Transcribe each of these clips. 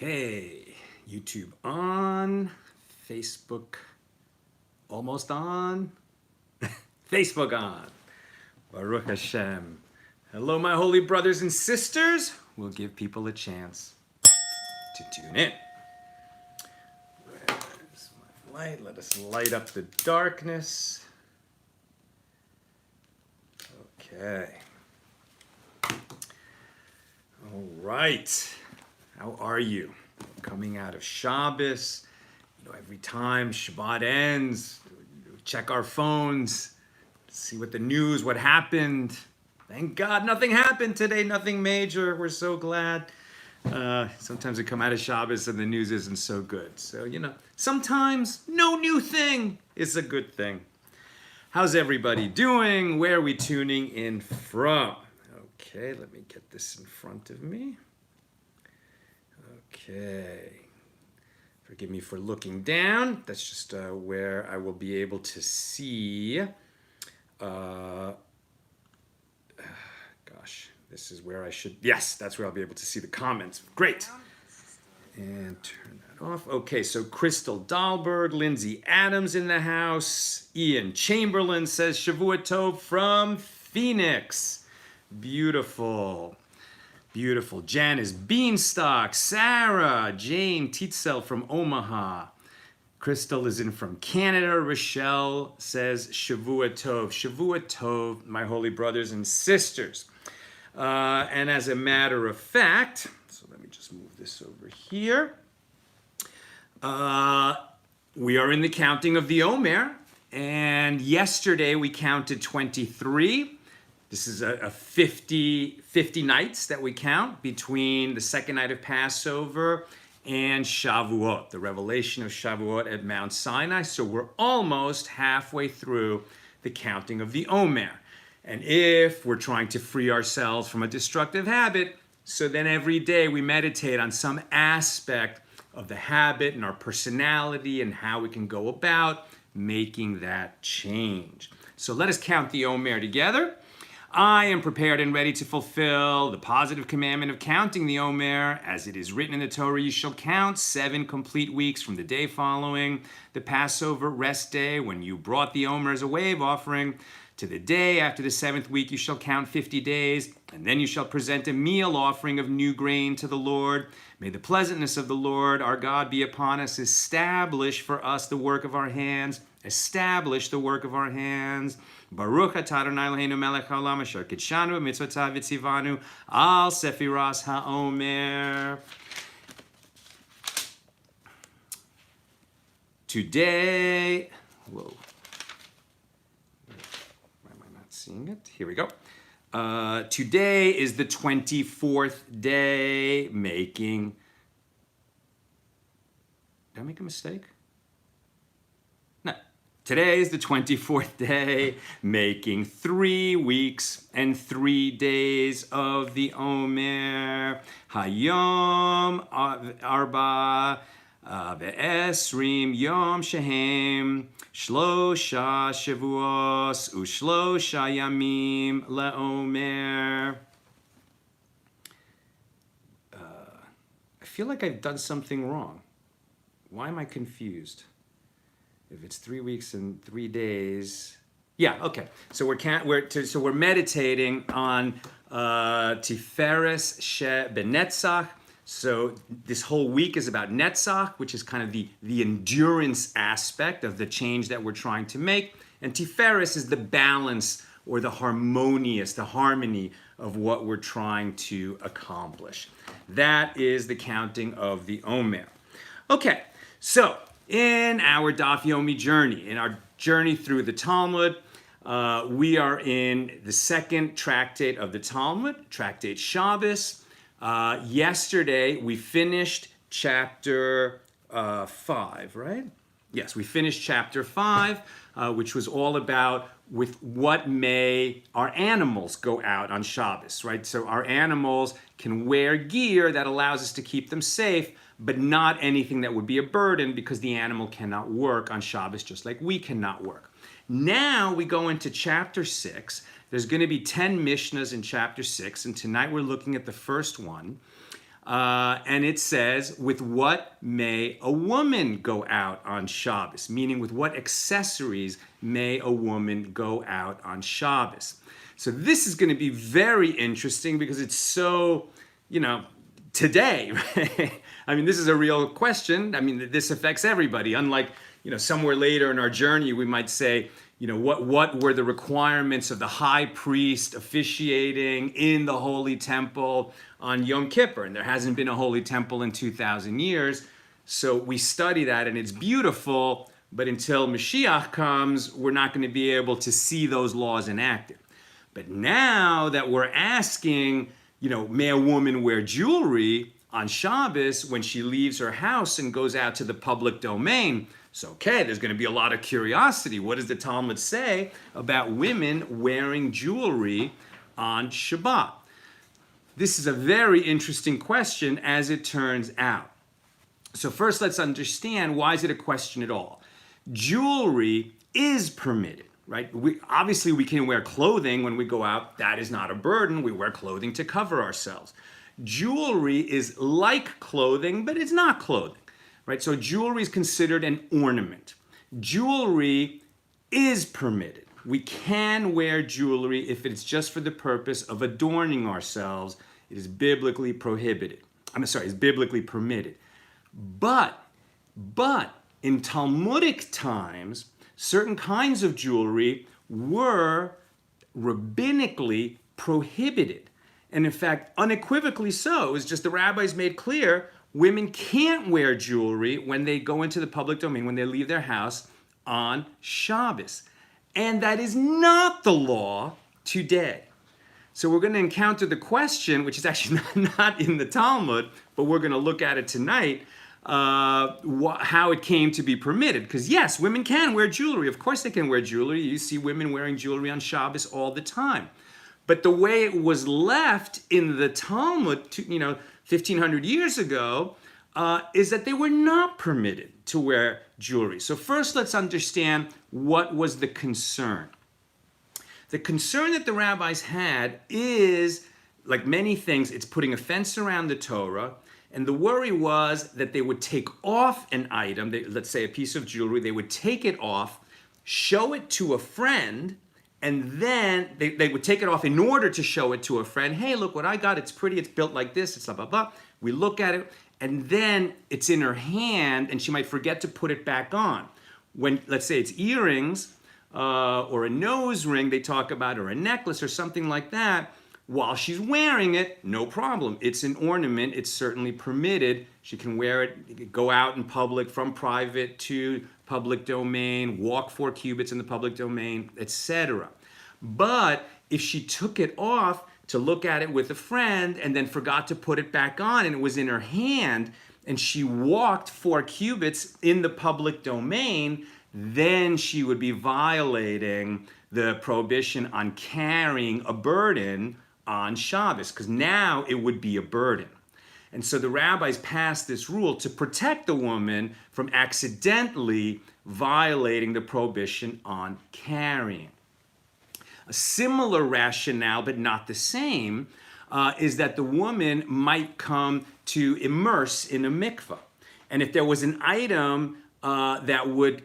Okay, YouTube on, Facebook almost on, Facebook on. Baruch Hashem. Hello, my holy brothers and sisters. We'll give people a chance to tune in. Where's my light? Let us light up the darkness. Okay. All right. How are you? Coming out of Shabbos, every time Shabbat ends, we check our phones, see what the news, what happened. Thank God nothing happened today, nothing major. We're so glad. Sometimes we come out of Shabbos and the news isn't so good. So, sometimes no new thing is a good thing. How's everybody doing? Where are we tuning in from? Okay, let me get this in front of me. Okay. Forgive me for looking down. That's just where I will be able to see. Gosh, this is where I should. Yes, that's where I'll be able to see the comments. Great. And turn that off. Okay, so Crystal Dahlberg, Lindsay Adams in the house. Ian Chamberlain says Shavua Tov from Phoenix. Beautiful. Beautiful. Janice Beanstalk, Sarah, Jane Titzel from Omaha. Crystal is in from Canada. Rochelle says Shavua Tov. Shavua Tov, my holy brothers and sisters. And as a matter of fact, so let me just move this over here. We are in the counting of the Omer. And yesterday we counted 23. This is a 50 nights that we count between the second night of Passover and Shavuot, the revelation of Shavuot at Mount Sinai. So we're almost halfway through the counting of the Omer. And if we're trying to free ourselves from a destructive habit, so then every day we meditate on some aspect of the habit and our personality and how we can go about making that change. So let us count the Omer together. I am prepared and ready to fulfill the positive commandment of counting the Omer. As it is written in the Torah, you shall count 7 complete weeks from the day following the Passover rest day when you brought the Omer as a wave offering. To the day after the 7th week, you shall count 50 days, and then you shall present a meal offering of new grain to the Lord. May the pleasantness of the Lord our God be upon us. Establish for us the work of our hands. Establish the work of our hands. Baruch atah Adonai Eloheinu melech haolam asher kitshanu b'mitzvotav v'tzivanu al sefiras haomer. Today, whoa. Why am I not seeing it? Here we go. Today is the 24th day making. Did I make a mistake? No. Today is the 24th day, making 3 weeks and 3 days of the Omer. Hayom arba ve'esrim yom shehem shlosha shavuos ushlosha yamim le'omer. I feel like I've done something wrong. Why am I confused? If it's 3 weeks and 3 days, yeah, okay. So we're meditating on Tiferes she benetzach. So this whole week is about Netzach, which is kind of the endurance aspect of the change that we're trying to make, and Tiferes is the balance or the harmony of what we're trying to accomplish. That is the counting of the Omer. Okay, so in our Daf Yomi journey, in our journey through the Talmud, we are in the second tractate of the Talmud, Tractate Shabbos. Yesterday, we finished chapter 5, right? Yes, we finished chapter 5, which was all about with what may our animals go out on Shabbos, right? So our animals can wear gear that allows us to keep them safe, but not anything that would be a burden because the animal cannot work on Shabbos just like we cannot work. Now we go into chapter 6. There's going to be 10 Mishnahs in chapter 6, and tonight we're looking at the first one. And it says, with what may a woman go out on Shabbos? Meaning, with what accessories may a woman go out on Shabbos? So this is going to be very interesting because it's so, today, right? I mean, this is a real question. I mean, this affects everybody. Unlike, somewhere later in our journey, we might say, what were the requirements of the high priest officiating in the Holy Temple on Yom Kippur? And there hasn't been a Holy Temple in 2,000 years. So we study that and it's beautiful, but until Mashiach comes, we're not going to be able to see those laws enacted. But now that we're asking, may a woman wear jewelry on Shabbos when she leaves her house and goes out to the public domain? So, okay, there's going to be a lot of curiosity. What does the Talmud say about women wearing jewelry on Shabbat? This is a very interesting question, as it turns out. So first, let's understand, why is it a question at all? Jewelry is permitted. Right? Obviously, we can wear clothing when we go out. That is not a burden. We wear clothing to cover ourselves. Jewelry is like clothing, but it's not clothing. Right? So jewelry is considered an ornament. Jewelry is permitted. We can wear jewelry if it's just for the purpose of adorning ourselves. It is biblically prohibited. It's biblically permitted. But in Talmudic times, certain kinds of jewelry were rabbinically prohibited. And in fact, unequivocally so. It was just the rabbis made clear women can't wear jewelry when they go into the public domain, when they leave their house on Shabbos. And that is not the law today. So we're going to encounter the question, which is actually not in the Talmud, but we're going to look at it tonight, how it came to be permitted. Because yes, women can wear jewelry. Of course they can wear jewelry. You see women wearing jewelry on Shabbos all the time. But the way it was left in the Talmud, 1,500 years ago, is that they were not permitted to wear jewelry. So first let's understand what was the concern. The concern that the rabbis had is, like many things, it's putting a fence around the Torah. And the worry was that they would take off an item, let's say a piece of jewelry, they would take it off, show it to a friend, and then they would take it off in order to show it to a friend. Hey, look what I got. It's pretty. It's built like this. It's blah, blah, blah. We look at it, and then it's in her hand, and she might forget to put it back on. When, let's say it's earrings or a nose ring they talk about, or a necklace or something like that, while she's wearing it, no problem. It's an ornament. It's certainly permitted. She can wear it, go out in public, from private to public domain, walk 4 cubits in the public domain, etc. But if she took it off to look at it with a friend and then forgot to put it back on and it was in her hand and she walked 4 cubits in the public domain, then she would be violating the prohibition on carrying a burden on Shabbos, because now it would be a burden. And so the rabbis passed this rule to protect the woman from accidentally violating the prohibition on carrying. A similar rationale, but not the same, is that the woman might come to immerse in a mikveh. And if there was an item that would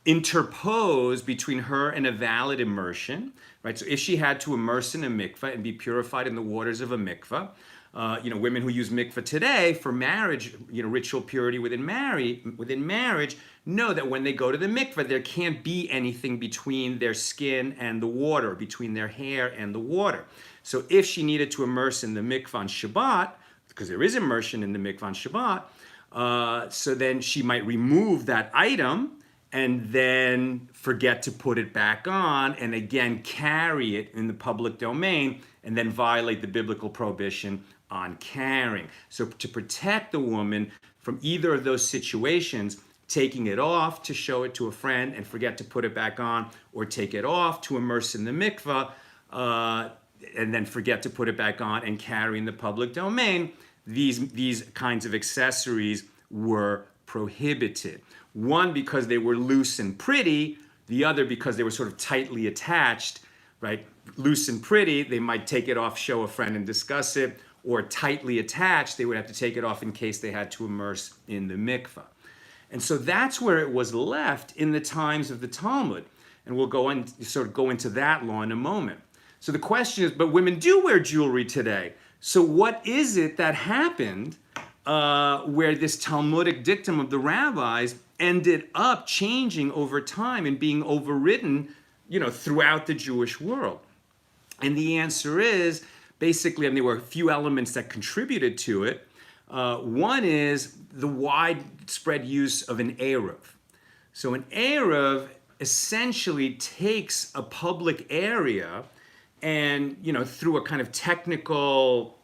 interpose between her and a valid immersion, right? So if she had to immerse in a mikveh and be purified in the waters of a mikveh, women who use mikveh today for marriage, ritual purity within marriage, know that when they go to the mikveh, there can't be anything between their skin and the water, between their hair and the water. So if she needed to immerse in the mikveh on Shabbat, because there is immersion in the mikveh on Shabbat, so then she might remove that item and then forget to put it back on, and again carry it in the public domain, and then violate the biblical prohibition on carrying. So to protect the woman from either of those situations, taking it off to show it to a friend and forget to put it back on, or take it off to immerse in the mikveh and then forget to put it back on and carry in the public domain, these kinds of accessories were prohibited. One, because they were loose and pretty. The other, because they were sort of tightly attached, right? Loose and pretty, they might take it off, show a friend and discuss it. or tightly attached, they would have to take it off in case they had to immerse in the mikveh. And so that's where it was left in the times of the Talmud. And we'll go into that law in a moment. So the question is, but women do wear jewelry today. So what is it that happened where this Talmudic dictum of the rabbis ended up changing over time and being overridden, throughout the Jewish world? And the answer is, basically, and there were a few elements that contributed to it. One is the widespread use of an eruv. So an eruv essentially takes a public area and, through a kind of technical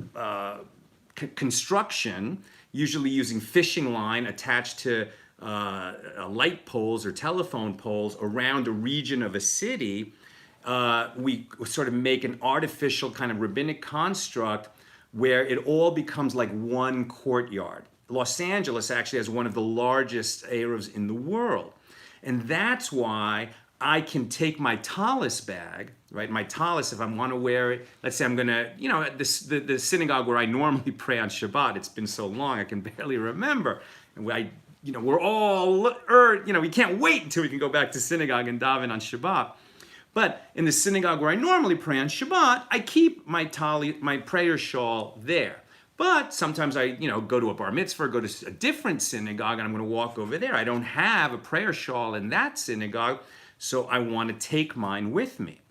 construction, usually using fishing line attached to light poles or telephone poles around a region of a city, we sort of make an artificial kind of rabbinic construct where it all becomes like one courtyard. Los Angeles actually has one of the largest eruvs in the world. And that's why I can take my tallis bag, right? My tallis, if I want to wear it, let's say I'm going to, the synagogue where I normally pray on Shabbat, it's been so long, I can barely remember. And we're all, we can't wait until we can go back to synagogue and daven on Shabbat. But in the synagogue where I normally pray on Shabbat, I keep my prayer shawl there. But sometimes I, go to a bar mitzvah, go to a different synagogue, and I'm going to walk over there. I don't have a prayer shawl in that synagogue, so I want to take mine with me.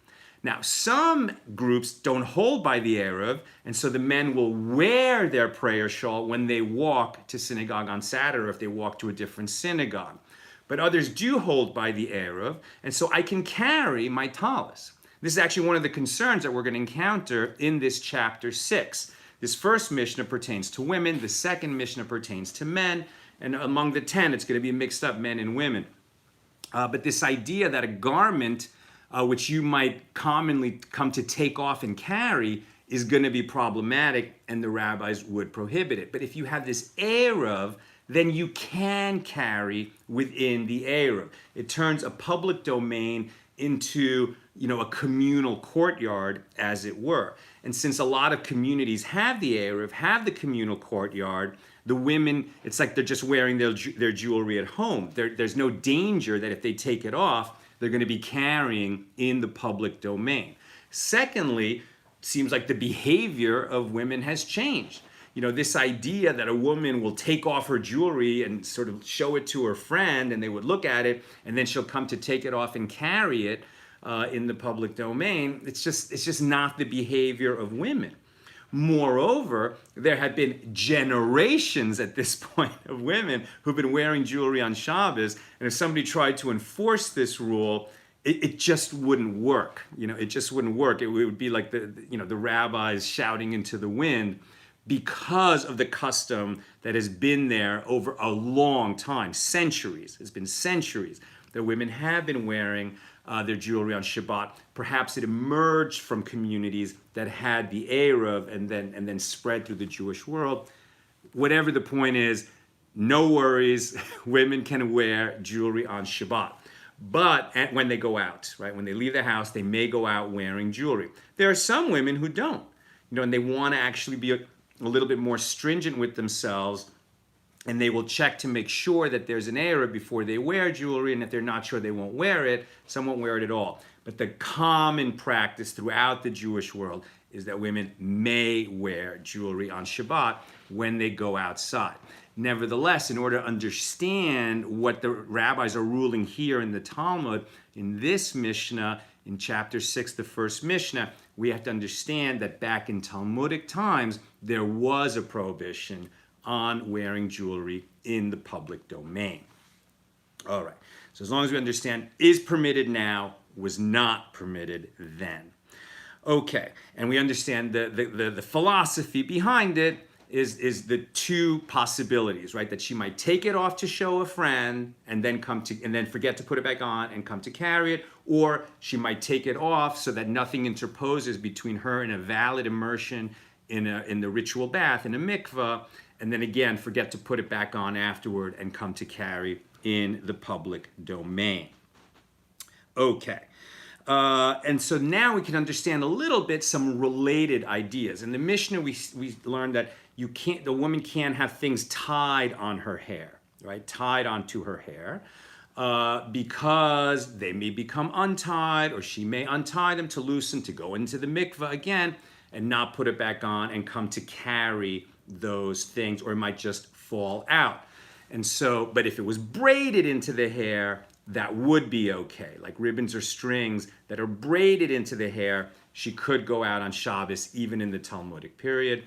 Now, some groups don't hold by the eruv, and so the men will wear their prayer shawl when they walk to synagogue on Saturday, or if they walk to a different synagogue. But others do hold by the eruv, and so I can carry my tallis. This is actually one of the concerns that we're going to encounter in this chapter 6. This first Mishnah pertains to women, the second Mishnah pertains to men, and among the 10, it's going to be mixed up men and women. But this idea that a garment, which you might commonly come to take off and carry, is going to be problematic, and the rabbis would prohibit it. But if you have this eruv, then you can carry within the eruv. It turns a public domain into, a communal courtyard, as it were. And since a lot of communities have the eruv, have the communal courtyard, the women, it's like they're just wearing their jewelry at home. There's no danger that if they take it off, they're going to be carrying in the public domain. Secondly, it seems like the behavior of women has changed. This idea that a woman will take off her jewelry and sort of show it to her friend, and they would look at it, and then she'll come to take it off and carry it in the public domain. It's just not the behavior of women. Moreover, there had been generations at this point of women who've been wearing jewelry on Shabbos, and if somebody tried to enforce this rule, it just wouldn't work. It just wouldn't work. It would be like the rabbis shouting into the wind, because of the custom that has been there over a long time, centuries. It's been centuries that women have been wearing their jewelry on Shabbat. Perhaps it emerged from communities that had the eruv and then spread through the Jewish world. Whatever the point is, no worries. Women can wear jewelry on Shabbat. But when they go out, right, when they leave the house, they may go out wearing jewelry. There are some women who don't, and they want to actually be a little bit more stringent with themselves, and they will check to make sure that there's an eruv before they wear jewelry, and if they're not sure, they won't wear it. Some won't wear it at all. But the common practice throughout the Jewish world is that women may wear jewelry on Shabbat when they go outside. Nevertheless, in order to understand what the rabbis are ruling here in the Talmud, in this Mishnah, in chapter 6, the first Mishnah, we have to understand that back in Talmudic times, there was a prohibition on wearing jewelry in the public domain. All right, so as long as we understand is permitted now, was not permitted then. Okay, and we understand the philosophy behind it is the two possibilities, right? That she might take it off to show a friend and then forget to put it back on and come to carry it, or she might take it off so that nothing interposes between her and a valid immersion in the ritual bath, in a mikveh, and then again forget to put it back on afterward and come to carry in the public domain. Okay. And so now we can understand a little bit some related ideas. In the Mishnah, we learned that the woman can't have things tied on her hair, right? Tied onto her hair, because they may become untied, or she may untie them to loosen, to go into the mikveh again, and not put it back on and come to carry those things, or it might just fall out. And so, but if it was braided into the hair, that would be okay. Like ribbons or strings that are braided into the hair, she could go out on Shabbos, even in the Talmudic period.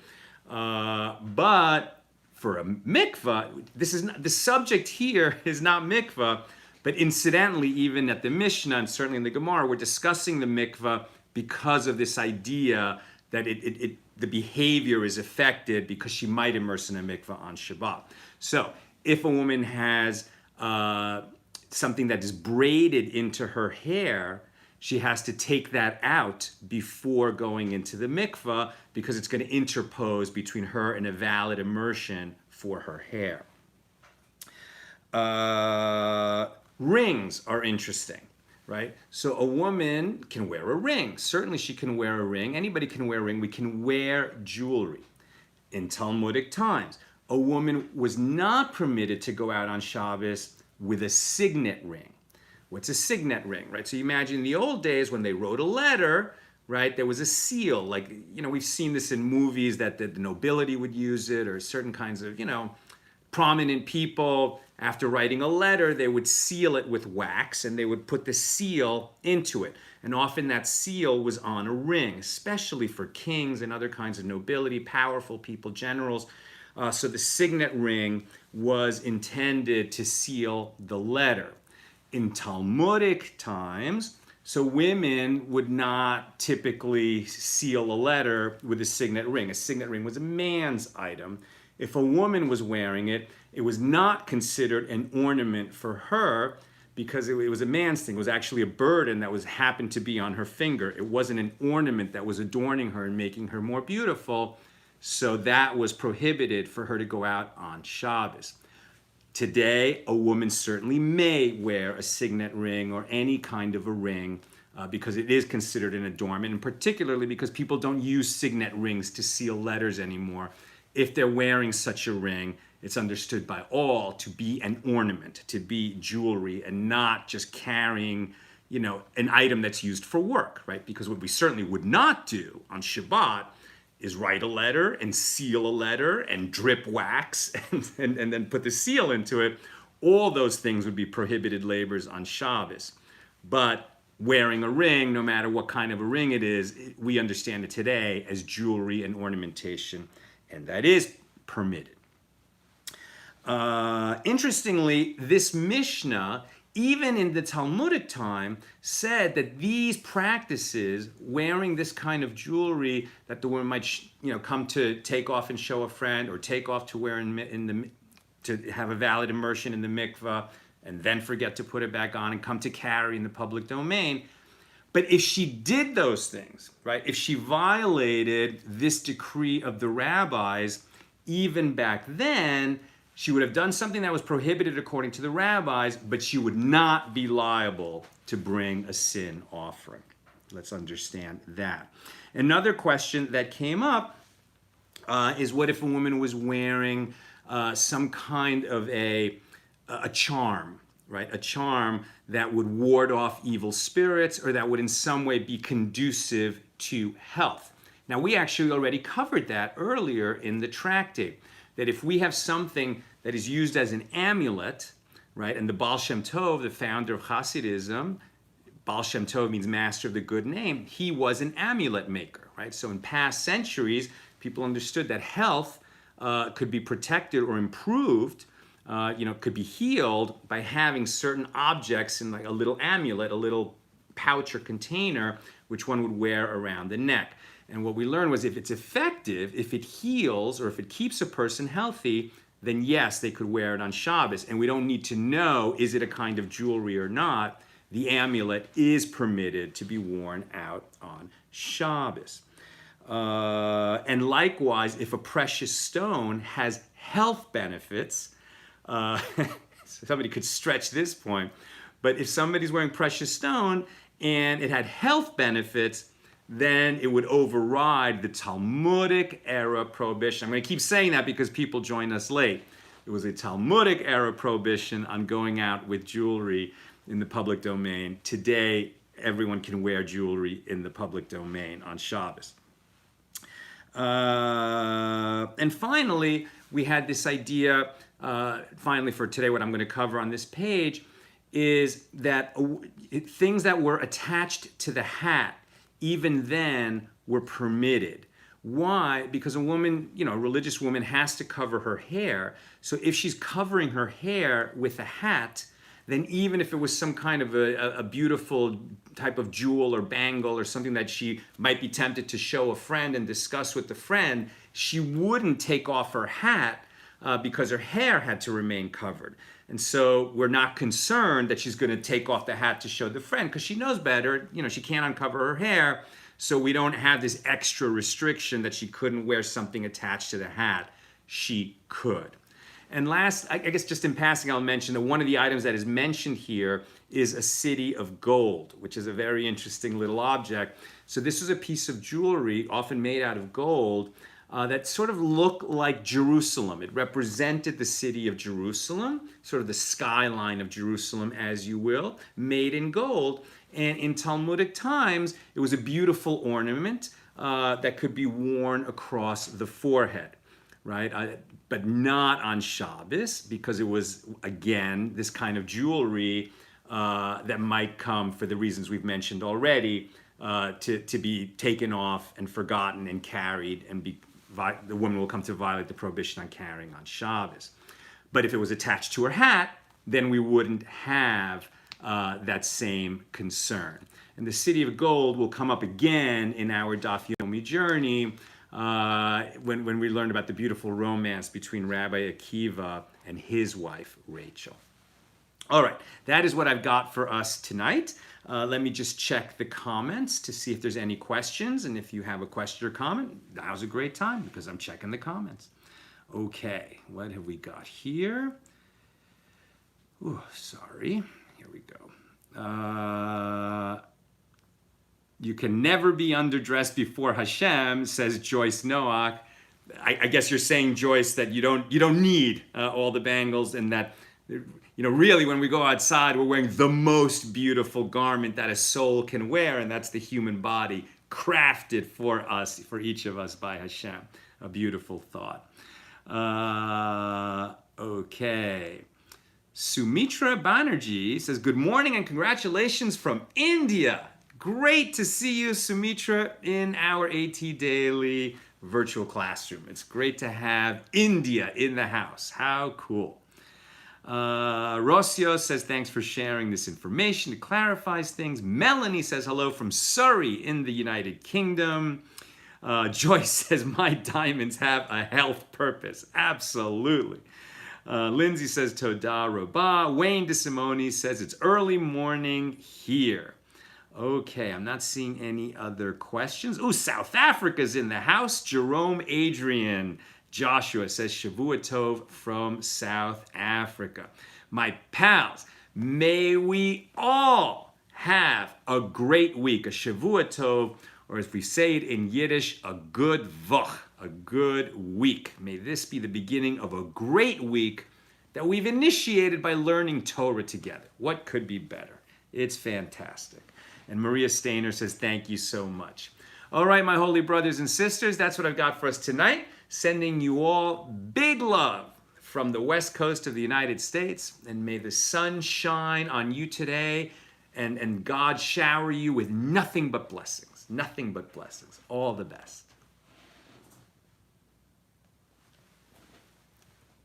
But for a mikveh, this is not, the subject here is not mikveh, but incidentally, even at the Mishnah and certainly in the Gemara, we're discussing the mikveh because of this idea that the behavior is affected because she might immerse in a mikveh on Shabbat. So if a woman has something that is braided into her hair, she has to take that out before going into the mikveh because it's going to interpose between her and a valid immersion for her hair. Rings are interesting, right? So a woman can wear a ring. Certainly she can wear a ring. Anybody can wear a ring. We can wear jewelry. In Talmudic times, a woman was not permitted to go out on Shabbos with a signet ring. What's a signet ring, right? So you imagine in the old days when they wrote a letter, right, there was a seal. Like, we've seen this in movies that the nobility would use it, or certain kinds of, prominent people. After writing a letter, they would seal it with wax and they would put the seal into it. And often that seal was on a ring, especially for kings and other kinds of nobility, powerful people, generals. So the signet ring was intended to seal the letter. In Talmudic times, so women would not typically seal a letter with a signet ring. A signet ring was a man's item. If a woman was wearing it, it was not considered an ornament for her because it was a man's thing. It was actually a burden that happened to be on her finger. It wasn't an ornament that was adorning her and making her more beautiful. So that was prohibited for her to go out on Shabbos. Today, a woman certainly may wear a signet ring or any kind of a ring because it is considered an adornment, and particularly because people don't use signet rings to seal letters anymore. If they're wearing such a ring, it's understood by all to be an ornament, to be jewelry, and not just carrying, an item that's used for work, right? Because what we certainly would not do on Shabbat is write a letter and seal a letter and drip wax and then put the seal into it. All those things would be prohibited labors on Shabbos. But wearing a ring, no matter what kind of a ring it is, we understand it today as jewelry and ornamentation, and that is permitted. Interestingly, this Mishnah, even in the Talmudic time, said that these practices, wearing this kind of jewelry that the woman might, come to take off and show a friend, or take off to wear to have a valid immersion in the mikveh, and then forget to put it back on and come to carry in the public domain. But if she did those things, right, if she violated this decree of the rabbis, even back then, she would have done something that was prohibited according to the rabbis, but she would not be liable to bring a sin offering. Let's understand that. Another question that came up is what if a woman was wearing some kind of a charm, right? A charm that would ward off evil spirits, or that would in some way be conducive to health. Now, we actually already covered that earlier in the tractate, that if we have something that is used as an amulet, right, and the Baal Shem Tov, the founder of Hasidism, Baal Shem Tov means master of the good name, he was an amulet maker, right? So in past centuries, people understood that health could be protected or improved, could be healed by having certain objects in like a little amulet, a little pouch or container, which one would wear around the neck. And what we learned was if it's effective, if it heals, or if it keeps a person healthy, then yes, they could wear it on Shabbos. And we don't need to know, is it a kind of jewelry or not? The amulet is permitted to be worn out on Shabbos. And likewise, if a precious stone has health benefits, somebody could stretch this point, but if somebody's wearing precious stone and it had health benefits, then it would override the Talmudic era prohibition. I'm going to keep saying that because people join us late. It was a Talmudic era prohibition on going out with jewelry in the public domain. Today, everyone can wear jewelry in the public domain on Shabbos. And finally, we had this idea, finally for today, what I'm going to cover on this page is that things that were attached to the hat, even then, were permitted. Why? Because a woman, a religious woman has to cover her hair. So if she's covering her hair with a hat, then even if it was some kind of a beautiful type of jewel or bangle or something that she might be tempted to show a friend and discuss with the friend, she wouldn't take off her hat because her hair had to remain covered. And so we're not concerned that she's going to take off the hat to show the friend because she knows better. She can't uncover her hair. So we don't have this extra restriction that she couldn't wear something attached to the hat. She could. And last, I guess just in passing, I'll mention that one of the items that is mentioned here is a city of gold, which is a very interesting little object. So this was a piece of jewelry, often made out of gold, that sort of looked like Jerusalem. It represented the city of Jerusalem, sort of the skyline of Jerusalem, as you will, made in gold. And in Talmudic times, it was a beautiful ornament that could be worn across the forehead, right? But not on Shabbos, because it was, again, this kind of jewelry that might come, for the reasons we've mentioned already, to be taken off and forgotten and carried, and the woman will come to violate the prohibition on carrying on Shabbos. But if it was attached to her hat, then we wouldn't have that same concern. And the city of gold will come up again in our Daf Yomi journey when we learned about the beautiful romance between Rabbi Akiva and his wife, Rachel. All right, that is what I've got for us tonight. Let me just check the comments to see if there's any questions. And if you have a question or comment, now's a great time because I'm checking the comments. Okay, what have we got here? Ooh, sorry. Here we go. You can never be underdressed before Hashem, says Joyce Noack. I guess you're saying, Joyce, that you don't need all the bangles, and that really when we go outside, we're wearing the most beautiful garment that a soul can wear, and that's the human body, crafted for us, for each of us by Hashem. A beautiful thought. Okay. Sumitra Banerjee says, good morning and congratulations from India. Great to see you, Sumitra, in our AT Daily virtual classroom. It's great to have India in the house. How cool. Rocio says, thanks for sharing this information. It clarifies things. Melanie says, hello from Surrey in the United Kingdom. Joyce says, my diamonds have a health purpose. Absolutely. Lindsay says, Toda Rabah. Wayne DeSimone says, it's early morning here. Okay, I'm not seeing any other questions. Oh, South Africa's in the house. Jerome Adrian Joshua says, Shavua Tov from South Africa. My pals, may we all have a great week, a Shavua Tov, or as we say it in Yiddish, a good Woch, a good week. May this be the beginning of a great week that we've initiated by learning Torah together. What could be better? It's fantastic. And Maria Stainer says, thank you so much. All right, my holy brothers and sisters, that's what I've got for us tonight. Sending you all big love from the west coast of the United States. And may the sun shine on you today and God shower you with nothing but blessings. Nothing but blessings. All the best.